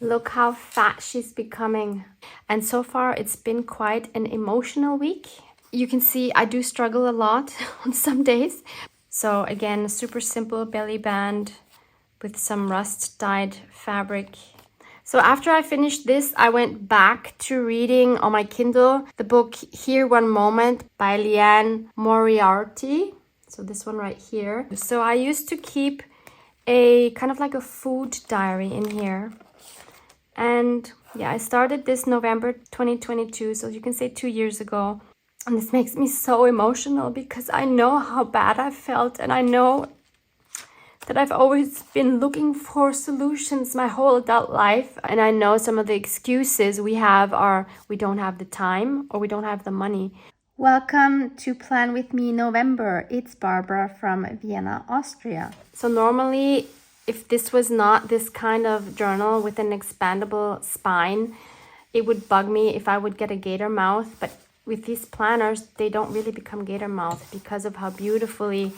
Look how fat she's becoming. And so far, it's been quite an emotional week. You can see I do struggle a lot on some days. So again, super simple belly band with some rust-dyed fabric. So after I finished this, I went back to reading on my Kindle the book Here One Moment by Leanne Moriarty. So this one right here. So I used to keep a kind of like a food diary in here. And yeah, I started this November 2022, so you can say 2 years ago. And this makes me so emotional because I know how bad I felt, and I know that I've always been looking for solutions my whole adult life. And I know some of the excuses we have are we don't have the time or we don't have the money. Welcome to Plan With Me November. It's Barbara from Vienna, Austria. So normally, if this was not this kind of journal with an expandable spine, it would bug me if I would get a gator mouth. But with these planners, they don't really become gator mouth because of how beautifully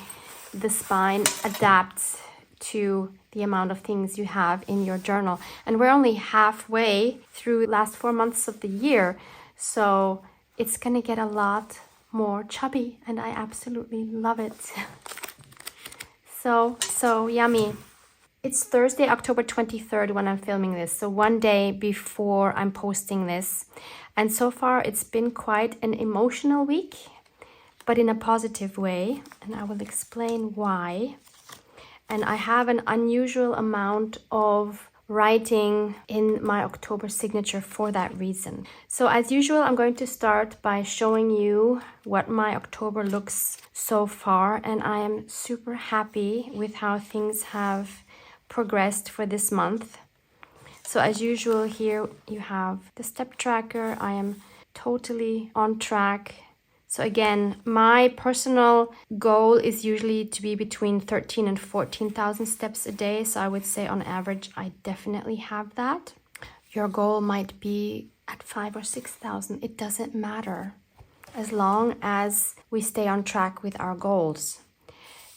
the spine adapts to the amount of things you have in your journal. And we're only halfway through the last 4 months of the year, so it's gonna get a lot more chubby, and I absolutely love it. So yummy. It's Thursday, October 23rd when I'm filming this, so one day before I'm posting this. And so far it's been quite an emotional week, but in a positive way, and I will explain why. And I have an unusual amount of writing in my October signature for that reason. So as usual, I'm going to start by showing you what my October looks so far, and I am super happy with how things have progressed for this month. So as usual, here you have the step tracker. I am totally on track. So again, my personal goal is usually to be between 13 and 14,000 steps a day. So I would say on average, I definitely have that. Your goal might be at 5,000 or 6,000. It doesn't matter as long as we stay on track with our goals.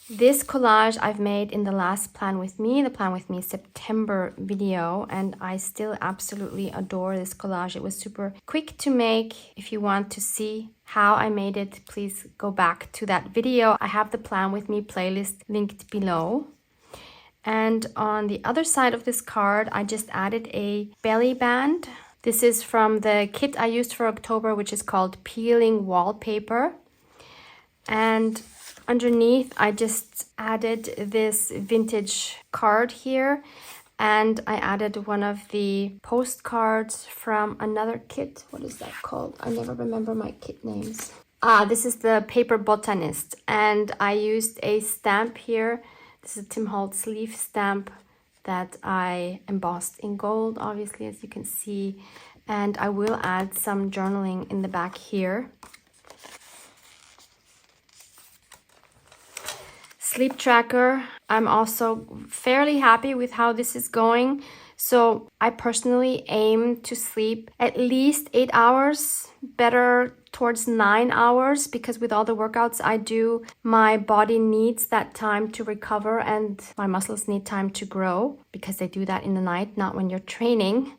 This collage I've made in the last Plan With Me, the Plan With Me September video, and I still absolutely adore this collage. It was super quick to make. If you want to see how I made it, please go back to that video. I have the Plan With Me playlist linked below. And on the other side of this card, I just added a belly band. This is from the kit I used for October, which is called Peeling Wallpaper. And underneath, I just added this vintage card here, and I added one of the postcards from another kit. What is that called? I never remember my kit names. This is the Paper Botanist, and I used a stamp here. This is a Tim Holtz leaf stamp that I embossed in gold, obviously, as you can see, and I will add some journaling in the back here. Sleep tracker. I'm also fairly happy with how this is going. So I personally aim to sleep at least 8 hours, better towards 9 hours, because with all the workouts I do, my body needs that time to recover and my muscles need time to grow because they do that in the night, not when you're training.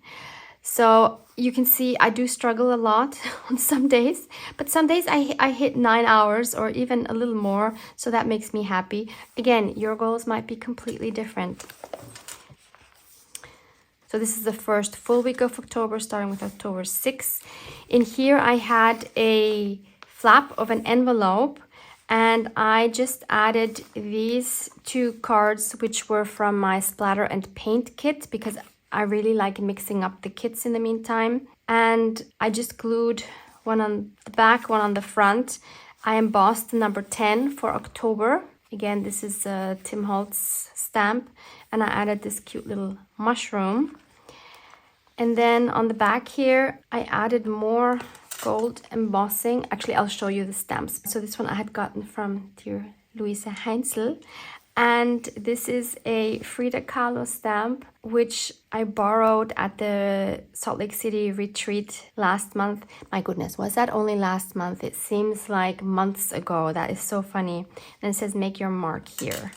So you can see I do struggle a lot on some days, but some days I hit 9 hours or even a little more, so that makes me happy. Again, your goals might be completely different. So this is the first full week of October, starting with October 6th. In here I had a flap of an envelope, and I just added these 2 cards, which were from my splatter and paint kit, because I really like mixing up the kits in the meantime. And I just glued one on the back, one on the front. I embossed the number 10 for October. Again, this is a Tim Holtz stamp. And I added this cute little mushroom. And then on the back here, I added more gold embossing. Actually, I'll show you the stamps. So this one I had gotten from dear Luisa Heinzel. And this is a Frida Kahlo stamp, which I borrowed at the Salt Lake City retreat last month. My goodness, was that only last month? It seems like months ago. That is so funny. And it says, make your mark here.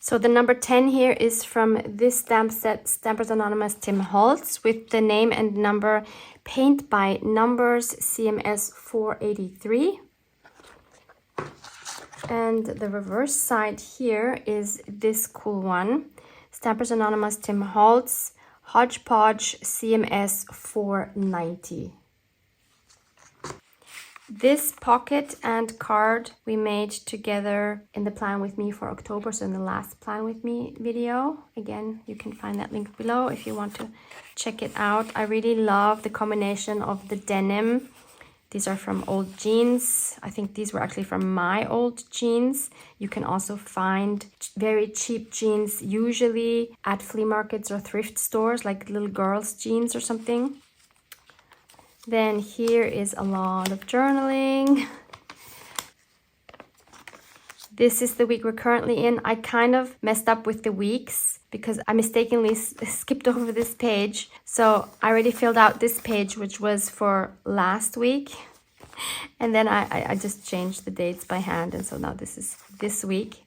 So the number 10 here is from this stamp set, Stampers Anonymous Tim Holtz, with the name and number Paint by Numbers CMS 483. And the reverse side here is this cool one, Stampers Anonymous Tim Holtz Hodgepodge CMS 490. This pocket and card we made together in the Plan With Me for October, so in the last Plan With Me video. Again, you can find that link below if you want to check it out. I really love the combination of the denim. These are from old jeans. I think these were actually from my old jeans. You can also find very cheap jeans, usually at flea markets or thrift stores, like little girls' jeans or something. Then here is a lot of journaling. This is the week we're currently in. I kind of messed up with the weeks because I mistakenly skipped over this page. So I already filled out this page, which was for last week. And then I just changed the dates by hand. And so now this is this week.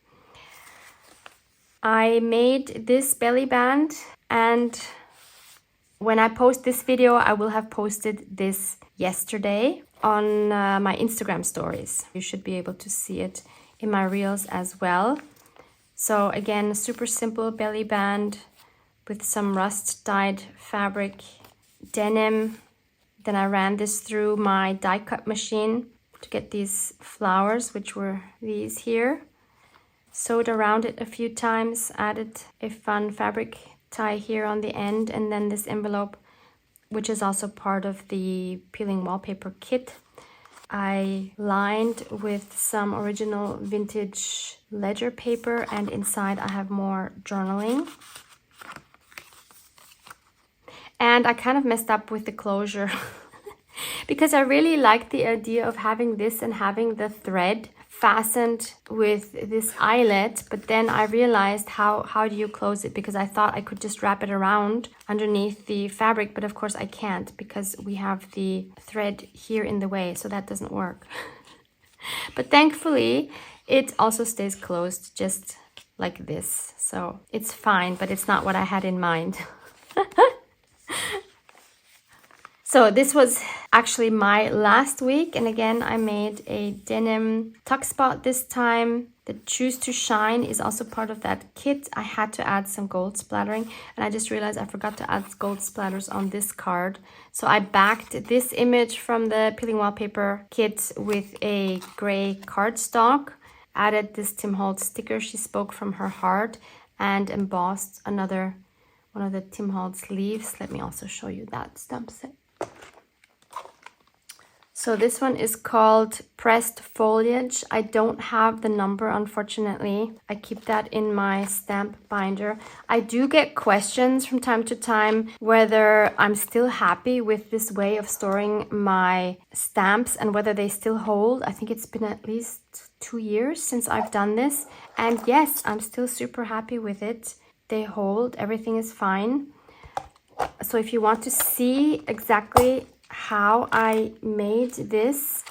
I made this belly band, and when I post this video, I will have posted this yesterday on my Instagram stories. You should be able to see it in my reels as well. So again, a super simple belly band with some rust-dyed fabric, denim. Then I ran this through my die cut machine to get these flowers, which were these here. Sewed around it a few times, added a fun fabric tie here on the end, and then this envelope, which is also part of the peeling wallpaper kit, I lined with some original vintage ledger paper, and inside I have more journaling. And I kind of messed up with the closure because I really liked the idea of having this and having the thread fastened with this eyelet, but then I realized how do you close it, because I thought I could just wrap it around underneath the fabric, but of course I can't because we have the thread here in the way, so that doesn't work. But thankfully it also stays closed just like this, so it's fine, but it's not what I had in mind. So this was actually my last week, and again I made a denim tuck spot this time. The Choose to Shine is also part of that kit. I had to add some gold splattering, and I just realized I forgot to add gold splatters on this card. So I backed this image from the peeling wallpaper kit with a gray cardstock, added this Tim Holtz sticker, She Spoke from Her Heart, and embossed another one of the Tim Holtz leaves. Let me also show you that stamp set. So this one is called Pressed Foliage. I don't have the number, unfortunately. I keep that in my stamp binder. I do get questions from time to time whether I'm still happy with this way of storing my stamps and whether they still hold. I think it's been at least 2 years since I've done this. And yes, I'm still super happy with it. They hold, everything is fine. So if you want to see exactly how I made this,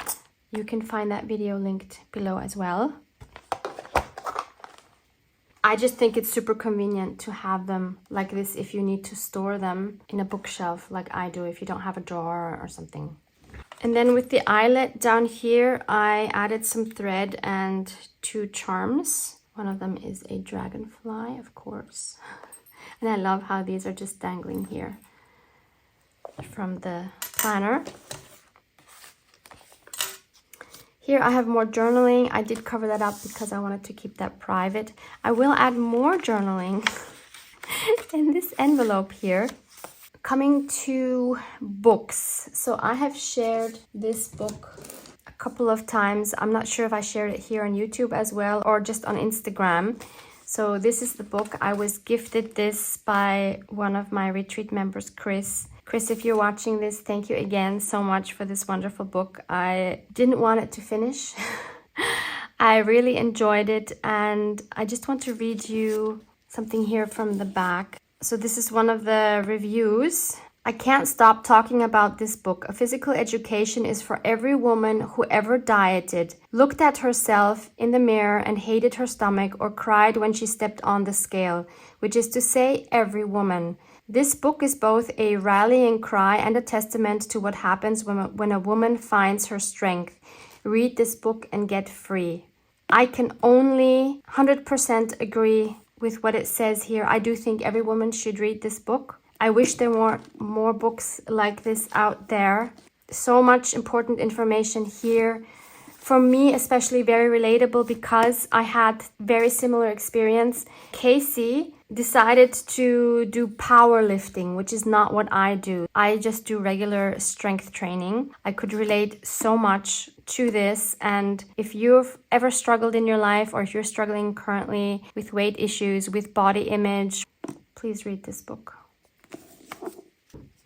you can find that video linked below as well. I just think it's super convenient to have them like this if you need to store them in a bookshelf like I do, if you don't have a drawer or something. And then with the eyelet down here, I added some thread and 2 charms. One of them is a dragonfly, of course. And I love how these are just dangling here from the planner. Here I have more journaling. I did cover that up because I wanted to keep that private. I will add more journaling in this envelope here. Coming to books. So I have shared this book a couple of times. I'm not sure if I shared it here on YouTube as well or just on Instagram. So this is the book. I was gifted this by one of my retreat members, Chris. Chris, if you're watching this, thank you again so much for this wonderful book. I didn't want it to finish. I really enjoyed it, and I just want to read you something here from the back. So this is one of the reviews. I can't stop talking about this book. A physical education is for every woman who ever dieted, looked at herself in the mirror and hated her stomach or cried when she stepped on the scale, which is to say every woman. This book is both a rallying cry and a testament to what happens when a woman finds her strength. Read this book and get free. I can only 100% agree with what it says here. I do think every woman should read this book. I wish there were more books like this out there. So much important information here. For me, especially very relatable because I had very similar experience. Casey decided to do powerlifting, which is not what I do. I just do regular strength training. I could relate so much to this. And if you've ever struggled in your life, or if you're struggling currently with weight issues, with body image, please read this book.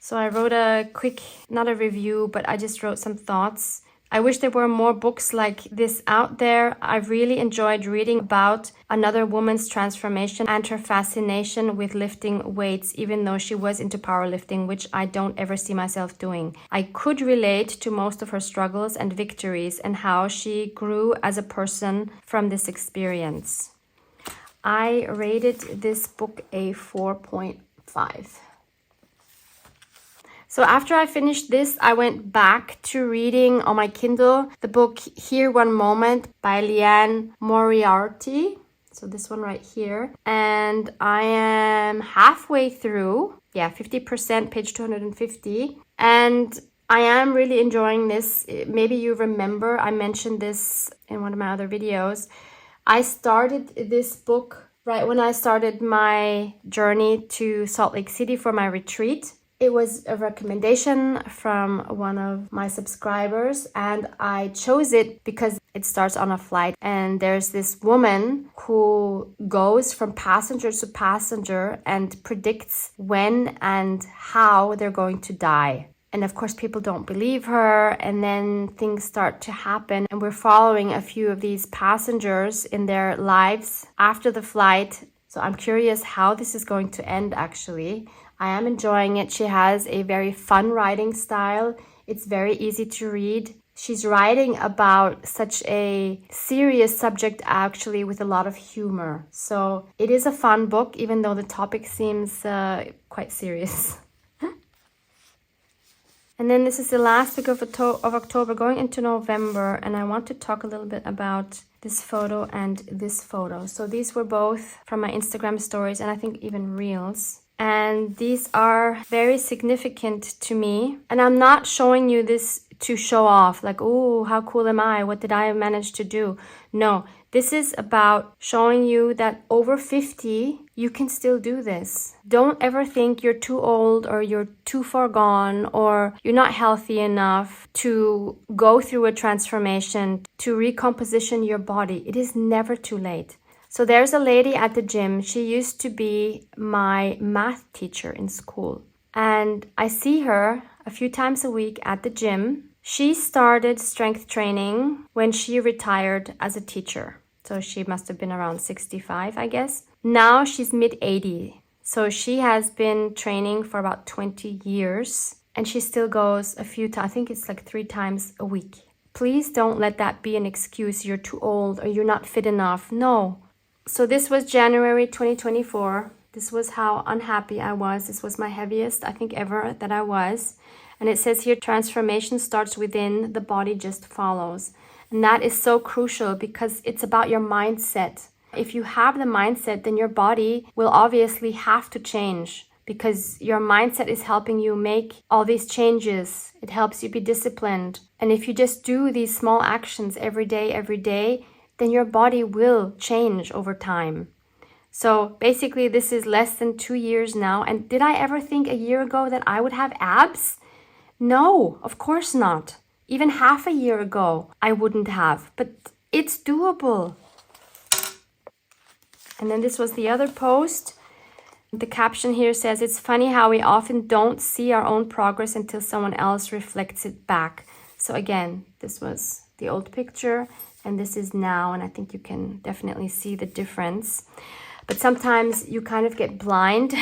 So I wrote a quick, not a review, but I just wrote some thoughts. I wish there were more books like this out there. I really enjoyed reading about another woman's transformation and her fascination with lifting weights, even though she was into powerlifting, which I don't ever see myself doing. I could relate to most of her struggles and victories and how she grew as a person from this experience. I rated this book a 4.5. So after I finished this, I went back to reading on my Kindle the book Here One Moment by Leanne Moriarty. So this one right here. And I am halfway through. 50%, page 250. And I am really enjoying this. Maybe you remember I mentioned this in one of my other videos. I started this book right when I started my journey to Salt Lake City for my retreat. It was a recommendation from one of my subscribers, and I chose it because it starts on a flight and there's this woman who goes from passenger to passenger and predicts when and how they're going to die. And of course, people don't believe her, and then things start to happen. And we're following a few of these passengers in their lives after the flight. So I'm curious how this is going to end, actually. I am enjoying it. She has a very fun writing style. It's very easy to read. She's writing about such a serious subject, actually, with a lot of humor. So it is a fun book, even though the topic seems quite serious. And then this is the last week of October, going into November, and I want to talk a little bit about this photo and this photo. So these were both from my Instagram stories, and I think even Reels. And these are very significant to me. And I'm not showing you this to show off, like, oh, how cool am I? What did I manage to do? No, this is about showing you that over 50, you can still do this. Don't ever think you're too old or you're too far gone or you're not healthy enough to go through a transformation, to recomposition your body. It is never too late. So there's a lady at the gym. She used to be my math teacher in school. And I see her a few times a week at the gym. She started strength training when she retired as a teacher. So she must have been around 65, I guess. Now she's mid-80. So she has been training for about 20 years. And she still goes a few times. I think it's like 3 times a week. Please don't let that be an excuse. You're too old or you're not fit enough. No. So this was January 2024. This was how unhappy I was. This was my heaviest, I think, ever that I was. And it says here, transformation starts within, the body just follows. And that is so crucial because it's about your mindset. If you have the mindset, then your body will obviously have to change because your mindset is helping you make all these changes. It helps you be disciplined. And if you just do these small actions every day, then your body will change over time. So basically, this is less than 2 years now. And did I ever think a year ago that I would have abs? No, of course not. Even half a year ago, I wouldn't have. But it's doable. And then this was the other post. The caption here says, it's funny how we often don't see our own progress until someone else reflects it back. So again, this was the old picture. And this is now, and I think you can definitely see the difference. But sometimes you kind of get blind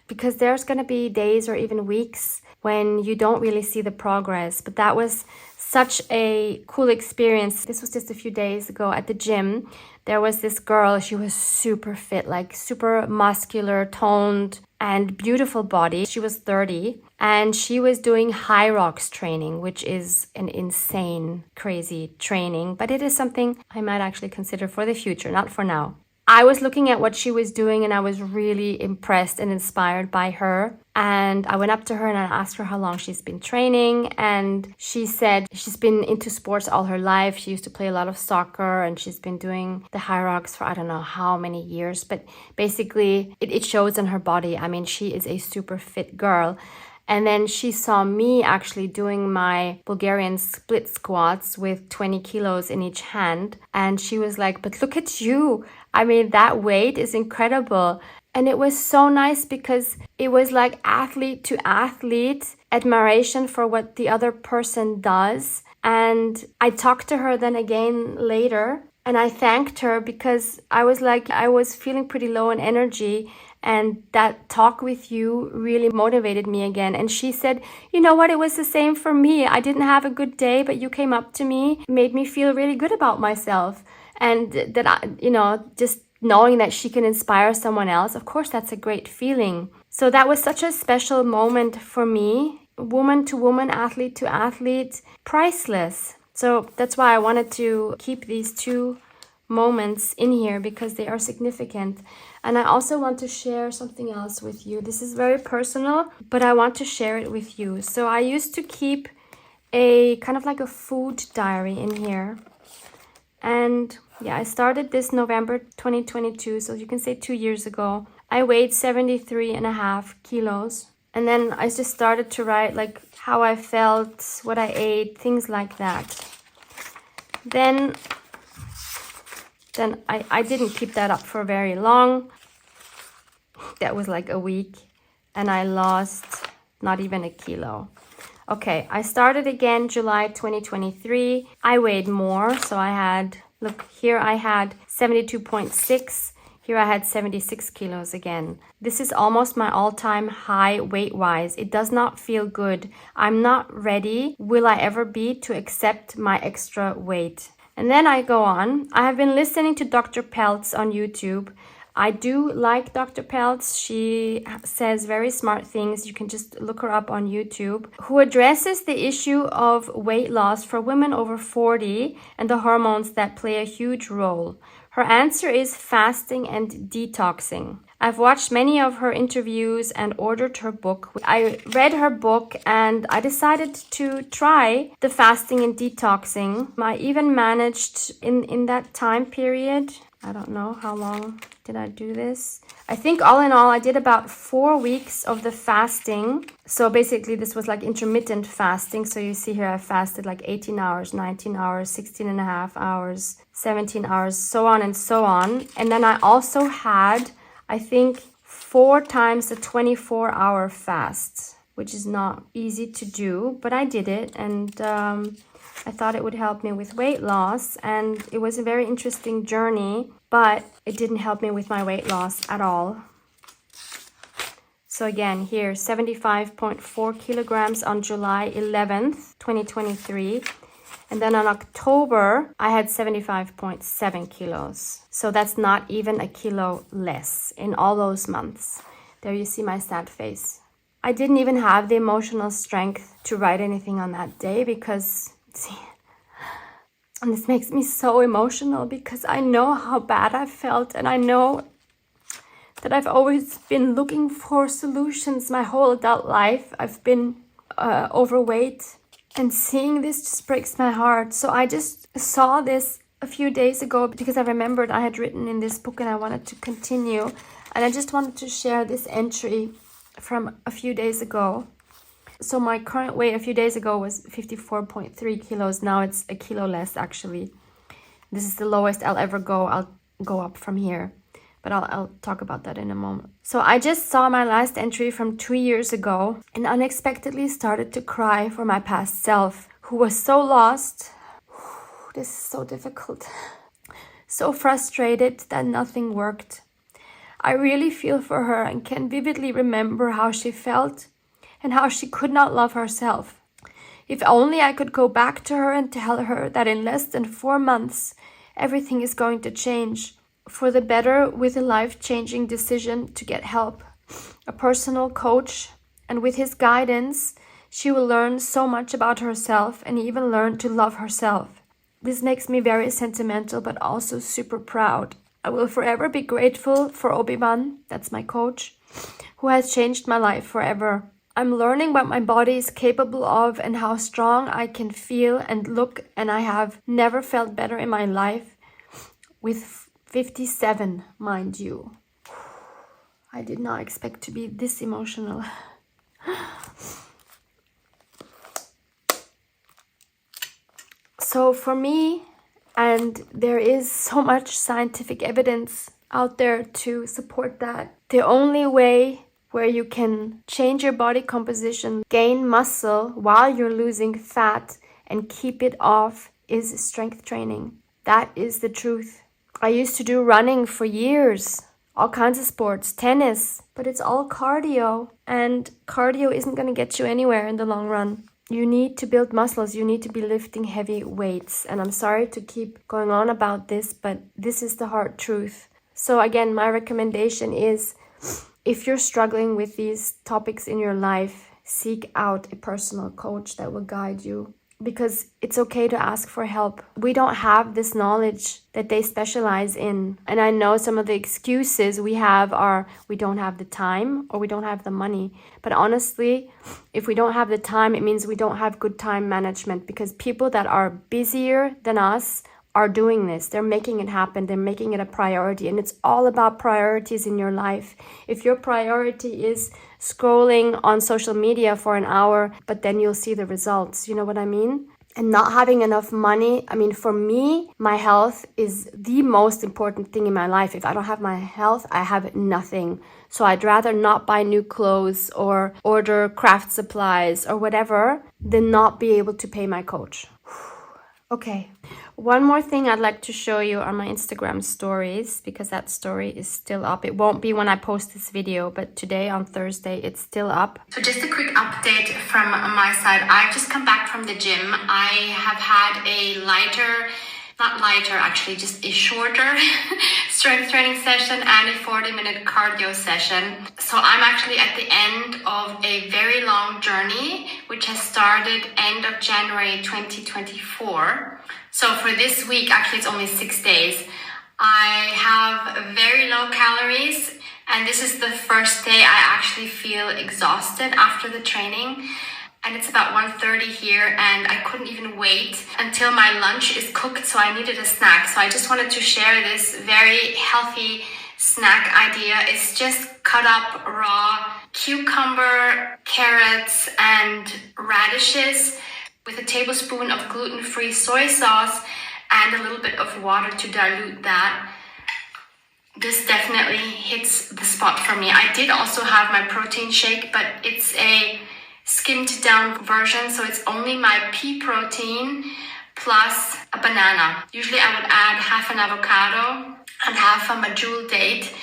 because there's going to be days or even weeks when you don't really see the progress. But that was such a cool experience. This was just a few days ago at the gym. There was this girl, she was super fit, like super muscular, toned, and beautiful body. She was 30 and she was doing high rocks training, which is an insane, crazy training. But it is something I might actually consider for the future, not for now. I was looking at what she was doing and I was really impressed and inspired by her. And I went up to her and I asked her how long she's been training. And she said she's been into sports all her life. She used to play a lot of soccer and she's been doing the high rocks for I don't know how many years. But basically it shows in her body. I mean, she is a super fit girl. And then she saw me actually doing my Bulgarian split squats with 20 kilos in each hand. And she was like, but look at you. I mean, that weight is incredible. And it was so nice because it was like athlete to athlete admiration for what the other person does. And I talked to her then again later and I thanked her because I was like, I was feeling pretty low in energy. And that talk with you really motivated me again. And she said, you know what, it was the same for me. I didn't have a good day, but you came up to me, made me feel really good about myself. And that, just knowing that she can inspire someone else, of course, that's a great feeling. So that was such a special moment for me. Woman to woman, athlete to athlete, priceless. So that's why I wanted to keep these two moments in here because they are significant. And I also want to share something else with you. This is very personal, but I want to share it with you. So I used to keep a kind of like a food diary in here. And yeah, I started this November 2022. So you can say 2 years ago. I weighed 73.5 kilos. And then I just started to write like how I felt, what I ate, things like that. Then I didn't keep that up for very long. That was like a week. And I lost not even a kilo. Okay, I started again July 2023. I weighed more. So I had, look, here I had 72.6. Here I had 76 kilos again. This is almost my all-time high weight-wise. It does not feel good. I'm not ready. Will I ever be to accept my extra weight? And then I go on. I have been listening to Dr. Peltz on YouTube. I do like Dr. Peltz. She says very smart things. You can just look her up on YouTube. Who addresses the issue of weight loss for women over 40 and the hormones that play a huge role. Her answer is fasting and detoxing. I've watched many of her interviews and ordered her book. I read her book and I decided to try the fasting and detoxing. I even managed in that time period, I don't know how long did I do this. I think all in all, I did about 4 weeks of the fasting. So basically this was like intermittent fasting. So you see here, I fasted like 18 hours, 19 hours, 16 and a half hours, 17 hours, so on and so on. And then I also had, I think, 4 times a 24-hour fast, which is not easy to do, but I did it. And I thought it would help me with weight loss. And it was a very interesting journey, but it didn't help me with my weight loss at all. So again, here, 75.4 kilograms on July 11th, 2023. And then on October, I had 75.7 kilos. So that's not even a kilo less in all those months. There you see my sad face. I didn't even have the emotional strength to write anything on that day because, see, and this makes me so emotional because I know how bad I felt and I know that I've always been looking for solutions my whole adult life. I've been overweight. And seeing this just breaks my heart. So I just saw this a few days ago because I remembered I had written in this book and I wanted to continue. And I just wanted to share this entry from a few days ago. So my current weight a few days ago was 54.3 kilos. Now it's a kilo less actually. This is the lowest I'll ever go. I'll go up from here. But I'll talk about that in a moment. So I just saw my last entry from 2 years ago and unexpectedly started to cry for my past self who was so lost. This is so difficult. So frustrated that nothing worked. I really feel for her and can vividly remember how she felt and how she could not love herself. If only I could go back to her and tell her that in less than 4 months, everything is going to change for the better with a life-changing decision to get help, a personal coach, and with his guidance, she will learn so much about herself and even learn to love herself. This makes me very sentimental, but also super proud. I will forever be grateful for Obi-Wan, that's my coach, who has changed my life forever. I'm learning what my body is capable of and how strong I can feel and look, and I have never felt better in my life with 57, mind you. I did not expect to be this emotional. So for me, and there is so much scientific evidence out there to support that, the only way where you can change your body composition, gain muscle while you're losing fat and keep it off is strength training. That is the truth. I used to do running for years, all kinds of sports, tennis, but it's all cardio, and cardio isn't going to get you anywhere in the long run. You need to build muscles, you need to be lifting heavy weights, and I'm sorry to keep going on about this, but this is the hard truth. So again, my recommendation is, if you're struggling with these topics in your life, seek out a personal coach that will guide you, because it's okay to ask for help. We don't have this knowledge that they specialize in. And I know some of the excuses we have are we don't have the time or we don't have the money. But honestly, if we don't have the time, it means we don't have good time management, because people that are busier than us are doing this. They're making it happen. They're making it a priority. And it's all about priorities in your life. If your priority is scrolling on social media for an hour, but then you'll see the results, you know what I mean? And not having enough money. I mean, for me, my health is the most important thing in my life. If I don't have my health, I have nothing. So I'd rather not buy new clothes or order craft supplies or whatever than not be able to pay my coach. Okay, one more thing I'd like to show you on my Instagram stories, because that story is still up. It won't be when I post this video, but today on Thursday, it's still up. So just a quick update from my side. I've just come back from the gym. I have had a just a shorter strength training session and a 40-minute cardio session. So I'm actually at the end of a very long journey, which has started end of January 2024. So for this week, actually it's only 6 days, I have very low calories, and this is the first day I actually feel exhausted after the training. And it's about 1:30 here, and I couldn't even wait until my lunch is cooked, so I needed a snack. So I just wanted to share this very healthy snack idea. It's just cut up raw cucumber, carrots, and radishes with a tablespoon of gluten-free soy sauce and a little bit of water to dilute that. This definitely hits the spot for me. I did also have my protein shake, but it's a skimmed down version, so it's only my pea protein plus a banana. Usually I would add half an avocado and half a medjool date,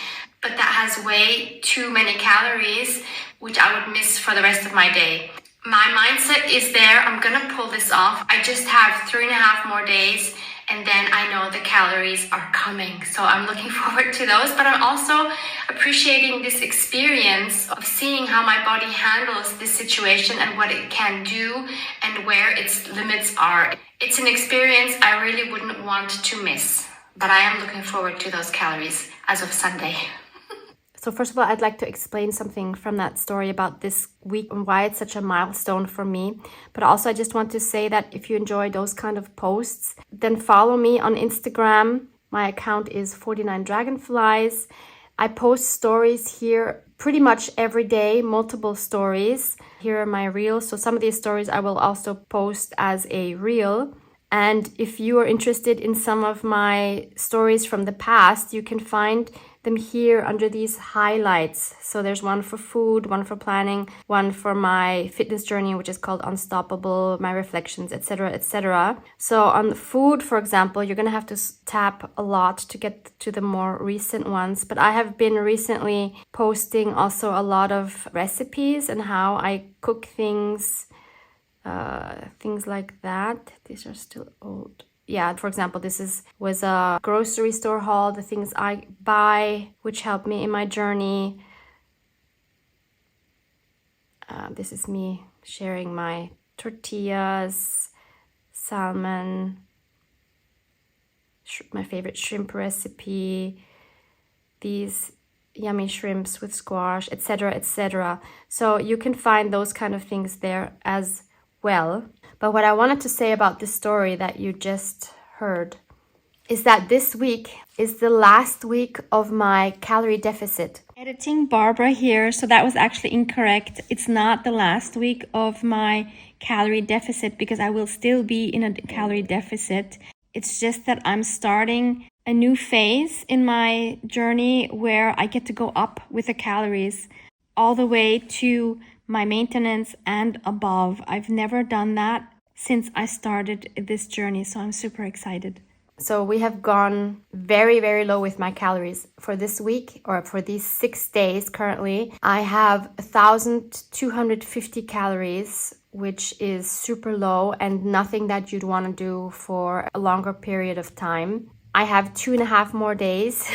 but that has way too many calories, which I would miss for the rest of my day. My mindset is there. I'm gonna pull this off. I just have 3.5 more days, and then I know the calories are coming. So I'm looking forward to those, but I'm also appreciating this experience of seeing how my body handles this situation and what it can do and where its limits are. It's an experience I really wouldn't want to miss, but I am looking forward to those calories as of Sunday. So first of all, I'd like to explain something from that story about this week and why it's such a milestone for me. But also I just want to say that if you enjoy those kind of posts, then follow me on Instagram. My account is 49 Dragonflies. I post stories here pretty much every day, multiple stories. Here are my reels. So some of these stories I will also post as a reel. And if you are interested in some of my stories from the past, you can find them here under these highlights. So there's one for food, one for planning, one for my fitness journey, which is called Unstoppable, my reflections, etc., etc. So on food, for example, you're going to have to tap a lot to get to the more recent ones. But I have been recently posting also a lot of recipes and how I cook things like that. These are still old. Yeah, for example, was a grocery store haul, the things I buy, which helped me in my journey. This is me sharing my tortillas, salmon, my favorite shrimp recipe, these yummy shrimps with squash, etc., etc. So you can find those kind of things there as well. But what I wanted to say about this story that you just heard is that this week is the last week of my calorie deficit. Editing Barbara here, so that was actually incorrect. It's not the last week of my calorie deficit because I will still be in a calorie deficit. It's just that I'm starting a new phase in my journey where I get to go up with the calories all the way to my maintenance and above. I've never done that since I started this journey, so I'm super excited. So we have gone very, very low with my calories for this week, or for these 6 days currently. I have 1,250 calories, which is super low and nothing that you'd want to do for a longer period of time. I have 2.5 more days.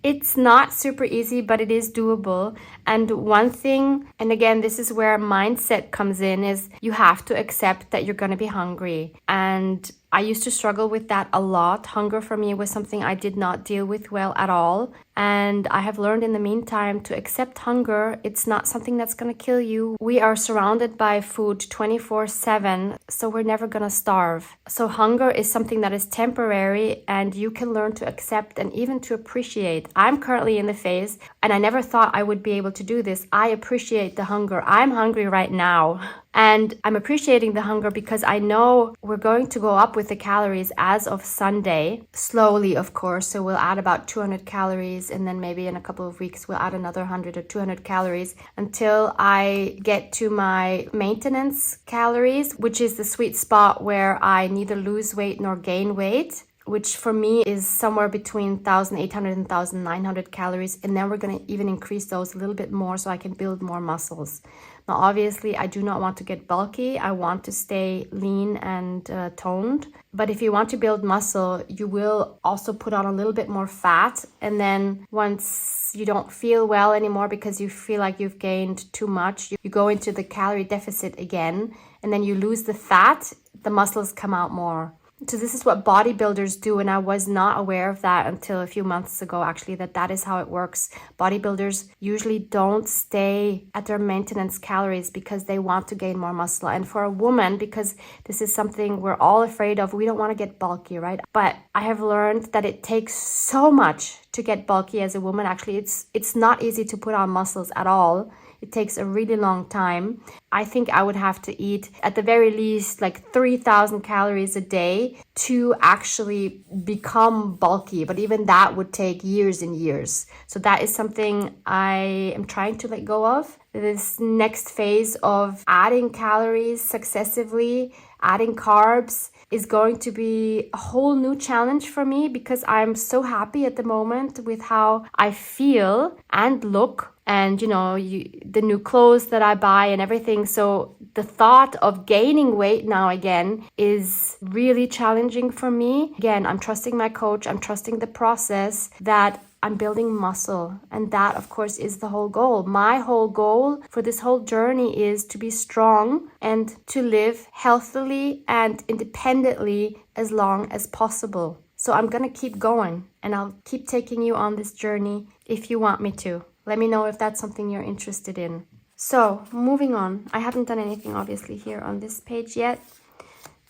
It's not super easy, but it is doable. And one thing, and again, this is where mindset comes in, is you have to accept that you're going to be hungry. And I used to struggle with that a lot. Hunger for me was something I did not deal with well at all. And I have learned in the meantime to accept hunger. It's not something that's going to kill you. We are surrounded by food 24/7, so we're never going to starve. So hunger is something that is temporary and you can learn to accept and even to appreciate. I'm currently in the phase, and I never thought I would be able to do this. I appreciate the hunger. I'm hungry right now. And I'm appreciating the hunger because I know we're going to go up with the calories as of Sunday, slowly, of course. So we'll add about 200 calories, and then maybe in a couple of weeks, we'll add another 100 or 200 calories until I get to my maintenance calories, which is the sweet spot where I neither lose weight nor gain weight, which for me is somewhere between 1,800 and 1,900 calories. And then we're going to even increase those a little bit more so I can build more muscles. Now, obviously, I do not want to get bulky. I want to stay lean and toned. But if you want to build muscle, you will also put on a little bit more fat. And then once you don't feel well anymore because you feel like you've gained too much, you go into the calorie deficit again. And then you lose the fat, the muscles come out more. So this is what bodybuilders do, and I was not aware of that until a few months ago, actually, that is how it works. Bodybuilders usually don't stay at their maintenance calories because they want to gain more muscle. And for a woman, because this is something we're all afraid of, we don't want to get bulky, right? But I have learned that it takes so much to get bulky as a woman. Actually, it's not easy to put on muscles at all. It takes a really long time. I think I would have to eat at the very least like 3,000 calories a day to actually become bulky. But even that would take years and years. So that is something I am trying to let go of. This next phase of adding calories successively, adding carbs, is going to be a whole new challenge for me because I'm so happy at the moment with how I feel and look. And, the new clothes that I buy and everything. So the thought of gaining weight now again is really challenging for me. Again, I'm trusting my coach. I'm trusting the process that I'm building muscle. And that, of course, is the whole goal. My whole goal for this whole journey is to be strong and to live healthily and independently as long as possible. So I'm going to keep going, and I'll keep taking you on this journey if you want me to. Let me know if that's something you're interested in. So, moving on. I haven't done anything, obviously, here on this page yet.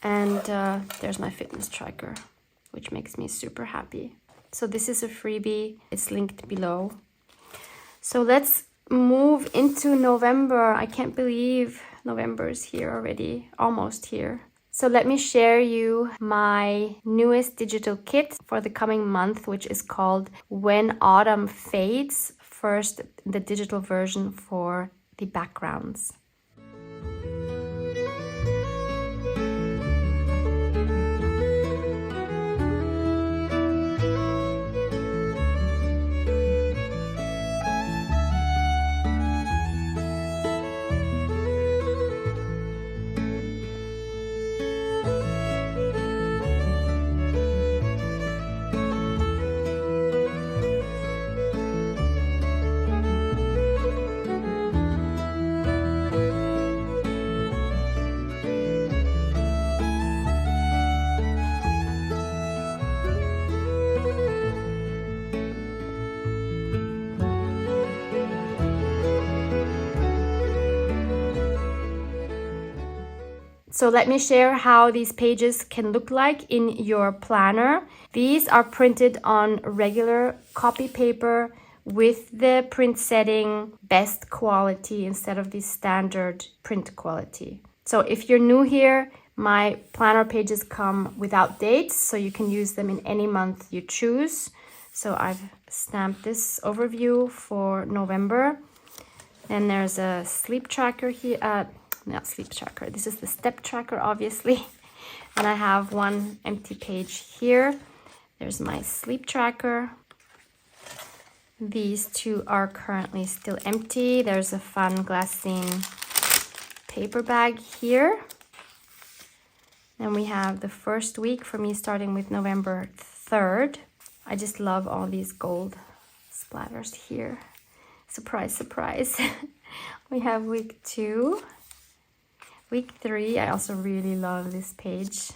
And there's my fitness tracker, which makes me super happy. So this is a freebie. It's linked below. So let's move into November. I can't believe November is here already. Almost here. So let me share you my newest digital kit for the coming month, which is called When Autumn Fades. First, the digital version for the backgrounds. So let me share how these pages can look like in your planner. These are printed on regular copy paper with the print setting best quality instead of the standard print quality. So if you're new here, my planner pages come without dates, so you can use them in any month you choose. So I've stamped this overview for November. Then there's a sleep tracker here. Not sleep tracker. This is the step tracker, obviously. And I have one empty page here. There's my sleep tracker. These two are currently still empty. There's a fun glassine paper bag here. And we have the first week for me starting with November 3rd. I just love all these gold splatters here. Surprise, surprise. We have week 2. Week 3, I also really love this page.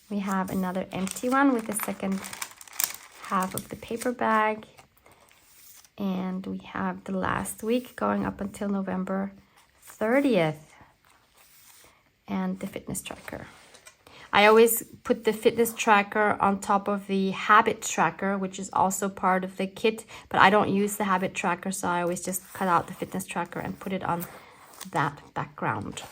We have another empty one with the second half of the paper bag. And we have the last week going up until November 30th. And the fitness tracker. I always put the fitness tracker on top of the habit tracker, which is also part of the kit. But I don't use the habit tracker, so I always just cut out the fitness tracker and put it on that background.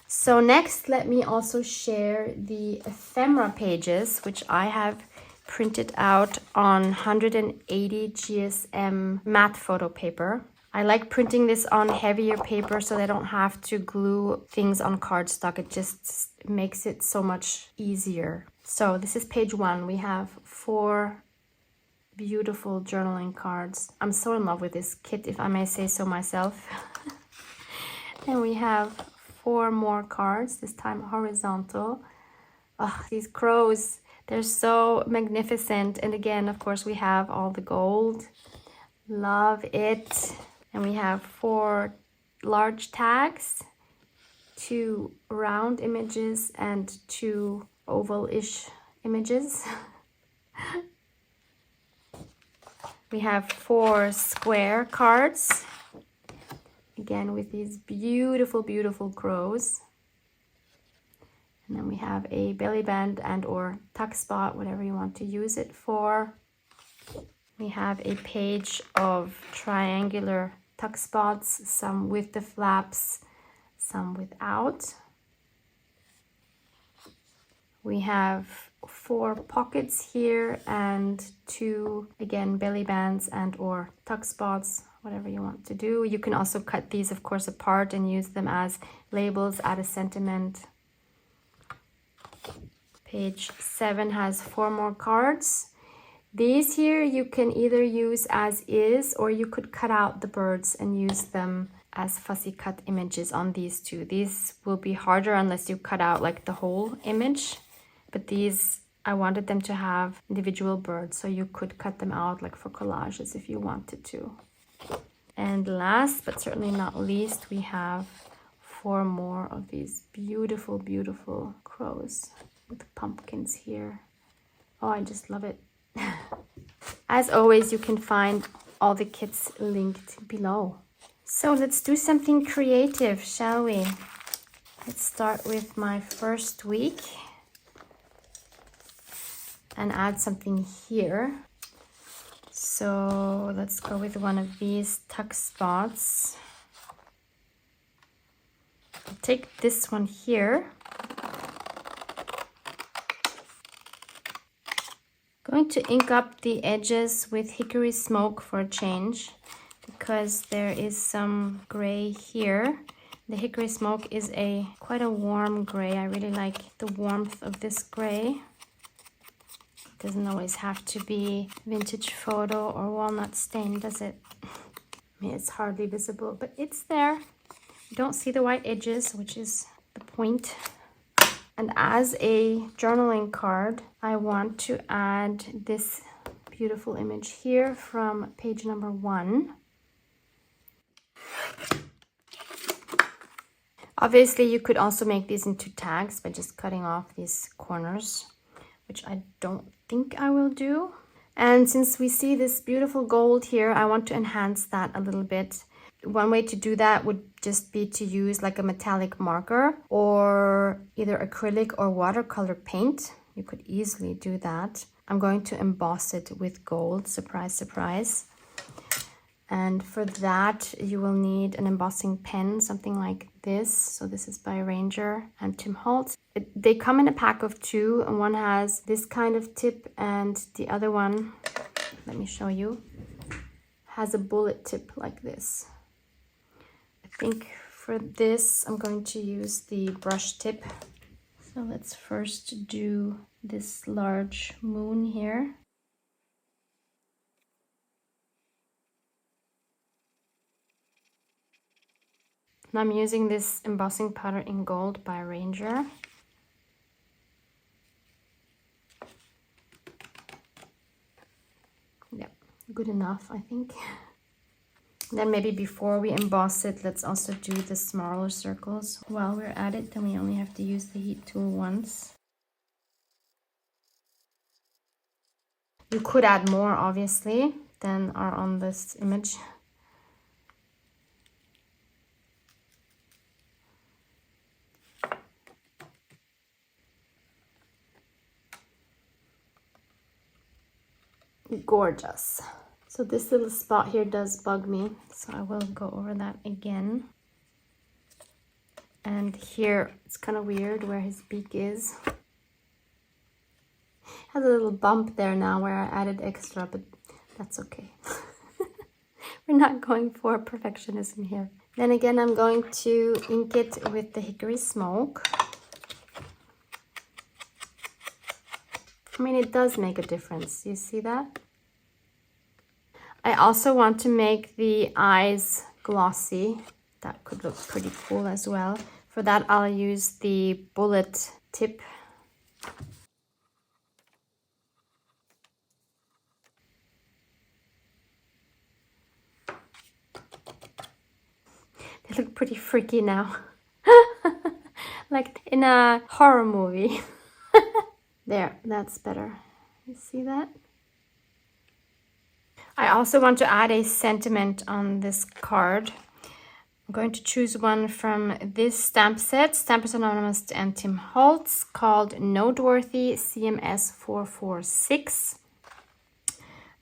So next, let me also share the ephemera pages, which I have printed out on 180 GSM matte photo paper. I like printing this on heavier paper so I don't have to glue things on cardstock. It just makes it so much easier. So this is page 1. We have 4 beautiful journaling cards. I'm so in love with this kit, if I may say so myself. And we have 4 more cards, this time horizontal. Oh, these crows, they're so magnificent. And again, of course, we have all the gold. Love it. And we have 4 large tags, 2 round images and 2 oval-ish images. We have 4 square cards, again with these beautiful, beautiful crows. And then we have a belly band and or tuck spot, whatever you want to use it for. We have a page of triangular tuck spots, some with the flaps, some without. We have 4 pockets here and 2, again, belly bands and or tuck spots, whatever you want to do. You can also cut these, of course, apart and use them as labels, add a sentiment. Page 7 has 4 more cards. These here you can either use as is, or you could cut out the birds and use them as fussy cut images on these 2. These will be harder unless you cut out like the whole image. But these, I wanted them to have individual birds, so you could cut them out like for collages if you wanted to. And last but certainly not least, we have 4 more of these beautiful, beautiful crows with pumpkins here. Oh, I just love it. As always, you can find all the kits linked below. So let's do something creative, shall we? Let's start with my first week and add something here. So let's go with one of these tuck spots. I'll take this one here. Going to ink up the edges with Hickory Smoke for a change, because there is some gray here. The Hickory Smoke is quite a warm gray. I really like the warmth of this gray. It doesn't always have to be vintage photo or walnut stain, does it? I mean, it's hardly visible, but it's there. You don't see the white edges, which is the point. And as a journaling card, I want to add this beautiful image here from page number 1. Obviously, you could also make these into tags by just cutting off these corners, which I don't think I will do. And since we see this beautiful gold here, I want to enhance that a little bit. One way to do that would just be to use like a metallic marker or either acrylic or watercolor paint. You could easily do that. I'm going to emboss it with gold, surprise, surprise. And for that, you will need an embossing pen, something like this. So this is by Ranger and Tim Holtz. They come in a pack of 2, and one has this kind of tip, and the other one, let me show you, has a bullet tip like this. I think for this, I'm going to use the brush tip. So let's first do this large moon here. And I'm using this embossing powder in gold by Ranger. Yep, good enough, I think. Then maybe before we emboss it, let's also do the smaller circles. While we're at it, then we only have to use the heat tool once. You could add more, obviously, than are on this image. Gorgeous. So this little spot here does bug me, so I will go over that again. And here it's kind of weird where his beak is. Has a little bump there now where I added extra, but that's okay. We're not going for perfectionism here. Then again, I'm going to ink it with the Hickory Smoke. I mean, it does make a difference. You see that? I also want to make the eyes glossy. That could look pretty cool as well. For that, I'll use the bullet tip. They look pretty freaky now. Like in a horror movie. There, that's better. You see that? I also want to add a sentiment on this card. I'm going to choose one from this stamp set, Stampers Anonymous and Tim Holtz, called Noteworthy CMS 446.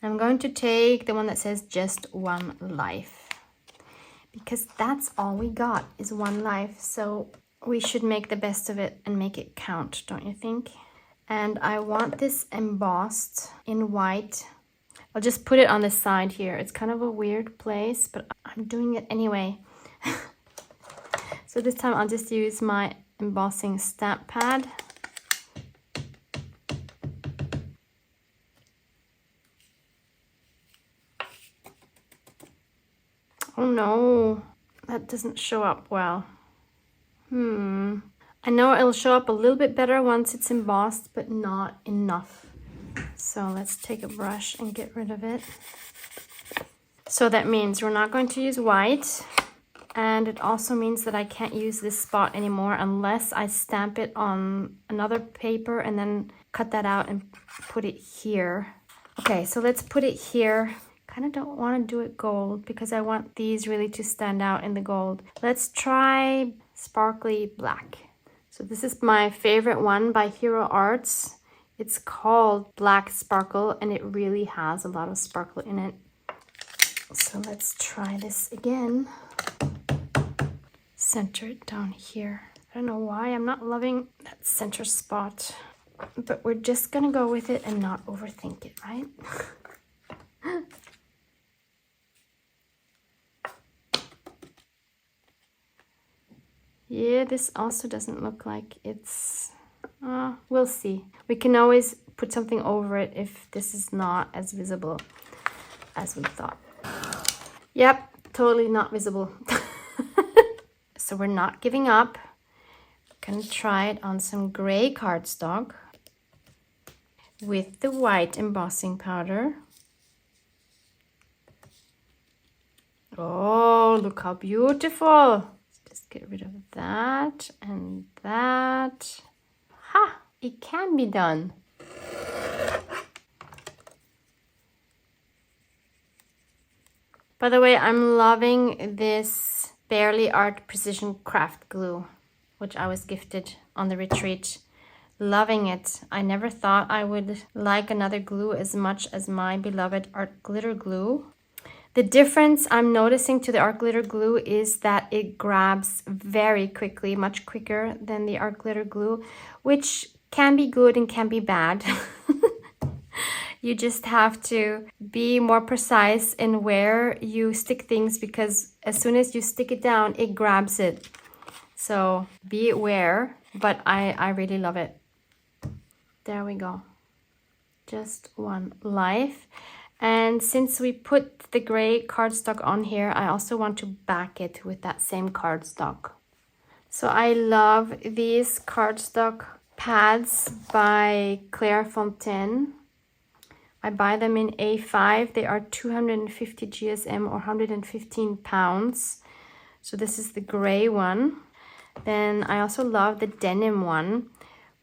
I'm going to take the one that says Just One Life, because that's all we got is one life. So we should make the best of it and make it count, don't you think? And I want this embossed in white. I'll just put it on the side here. It's kind of a weird place, but I'm doing it anyway. So this time I'll just use my embossing stamp pad. Oh no, that doesn't show up well. I know it'll show up a little bit better once it's embossed, but not enough. So let's take a brush and get rid of it. So that means we're not going to use white. And it also means that I can't use this spot anymore unless I stamp it on another paper and then cut that out and put it here. Okay, so let's put it here. Kind of don't want to do it gold because I want these really to stand out in the gold. Let's try sparkly black. So this is my favorite one by Hero Arts. It's called Black Sparkle and it really has a lot of sparkle in it. So let's try this again. center it down here. I don't know why I'm not loving that center spot, but we're just gonna go with it and not overthink it, right? Yeah, this also doesn't look like it's, we'll see. We can always put something over it if this is not as visible as we thought. Yep, totally not visible. So we're not giving up. Gonna try it on some gray cardstock with the white embossing powder. Oh, look how beautiful. Just get rid of that and that. Ha! It can be done. By the way, I'm loving this Barely Art Precision Craft Glue, which I was gifted on the retreat. Loving it. I never thought I would like another glue as much as my beloved Art Glitter Glue. The difference I'm noticing to the Art Glitter Glue is that it grabs very quickly, much quicker than the Art Glitter Glue, which can be good and can be bad. You just have to be more precise in where you stick things, because as soon as you stick it down, it grabs it. So be aware, but I really love it. There we go. Just one life. And since we put the gray cardstock on here, I also want to back it with that same cardstock. So I love these cardstock pads by Claire Fontaine. I buy them in A5. They are 250 GSM or 115 pounds. So this is the gray one. Then I also love the denim one,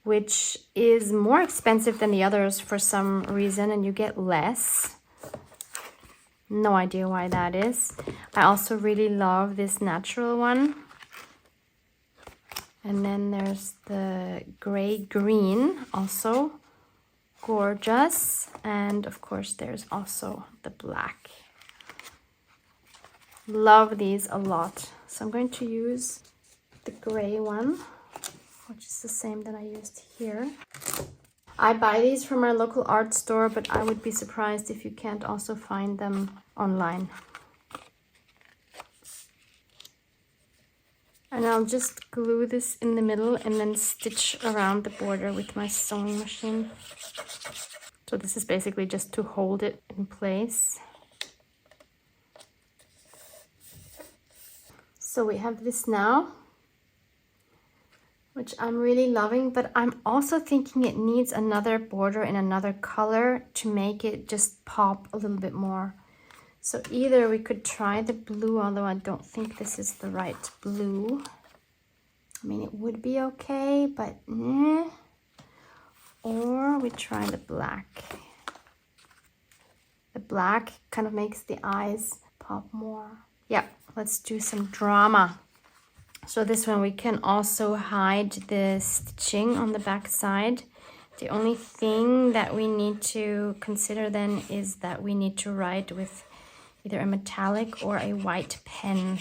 which is more expensive than the others for some reason, and you get less. No idea why that is. I also really love this natural one. And then there's the gray green, also gorgeous. And of course there's also the black. Love these a lot. So I'm going to use the gray one, which is the same that I used here. I buy these from our local art store, but I would be surprised if you can't also find them online. And I'll just glue this in the middle and then stitch around the border with my sewing machine. So this is basically just to hold it in place. So we have this now, which I'm really loving, but I'm also thinking it needs another border in another color to make it just pop a little bit more. So either we could try the blue, although I don't think this is the right blue. I mean, it would be okay, but or we try the black. The black kind of makes the eyes pop more. Yeah, let's do some drama. So this one we can also hide the stitching on the back side. The only thing that we need to consider then is that we need to write with either a metallic or a white pen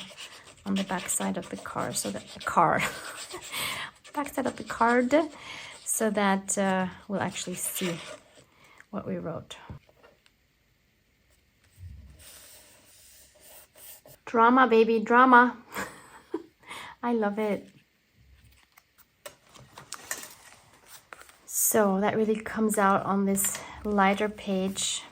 on the back side of the card, so that the card back side of the card, so that we'll actually see what we wrote. Drama, baby, drama. I love it. So that really comes out on this lighter page.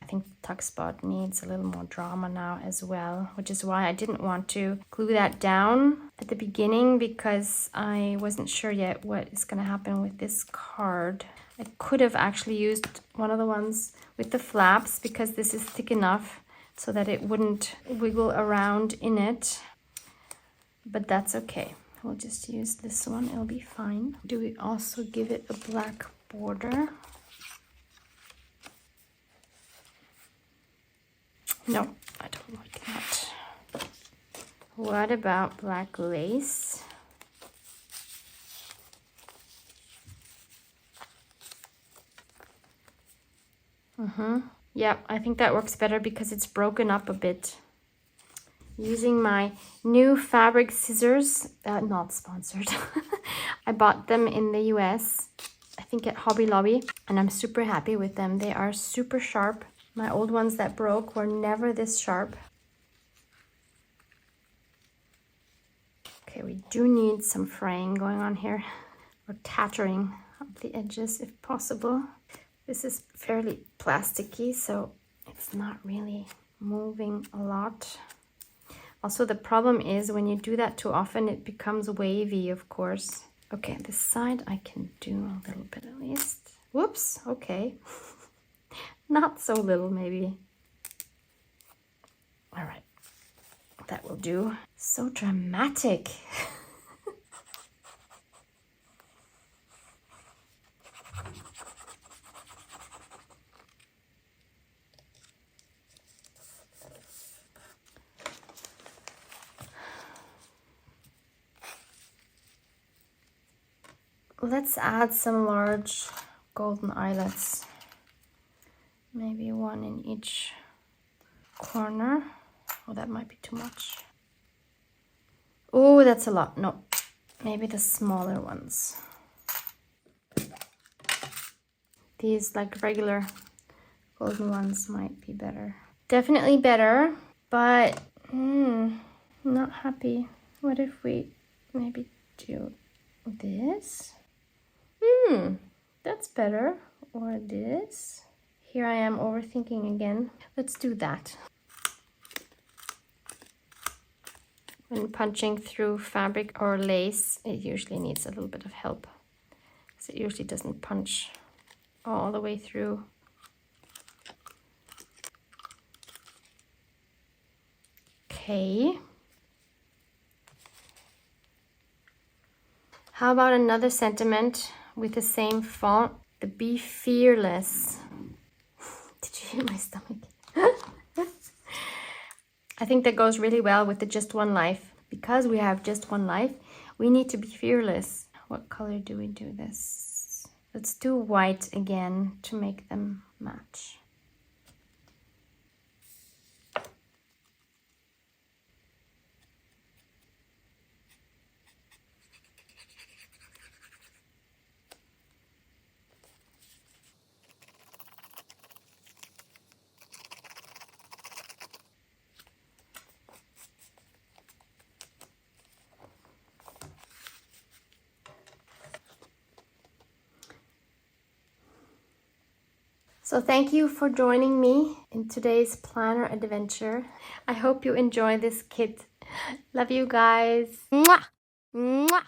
I think the tuck spot needs a little more drama now as well, which is why I didn't want to glue that down at the beginning, because I wasn't sure yet what is going to happen with this card. I could have actually used one of the ones with the flaps, because this is thick enough so that it wouldn't wiggle around in it. But that's okay. We'll just use this one. It'll be fine. Do we also give it a black border? No, I don't like that. What about black lace? Yeah, I think that works better because it's broken up a bit. using my new fabric scissors, not sponsored. I bought them in the US, I think at Hobby Lobby, and I'm super happy with them. They are super sharp. My old ones that broke were never this sharp. Okay, we do need some fraying going on here, or tattering of the edges if possible. This is fairly plasticky, so it's not really moving a lot. Also, the problem is when you do that too often, it becomes wavy, of course. Okay, this side I can do a little bit at least. Whoops, okay. Not so little, maybe. All right, that will do. So dramatic. Let's add some large golden eyelets. Maybe one in each corner. Oh, that might be too much. Oh, that's a lot. No, maybe the smaller ones. These like regular golden ones might be better. Definitely better, but not happy. What if we maybe do this? That's better. Or this. Here I am overthinking again. Let's do that. When punching through fabric or lace, it usually needs a little bit of help, because it usually doesn't punch all the way through. Okay. How about another sentiment with the same font? The Be Fearless. Did you hear my stomach? I think that goes really well with the Just One Life. Because we have just one life, we need to be fearless. What color do we do this? Let's do white again to make them match. So thank you for joining me in today's planner adventure. I hope you enjoy this kit. Love you guys. Mwah! Mwah!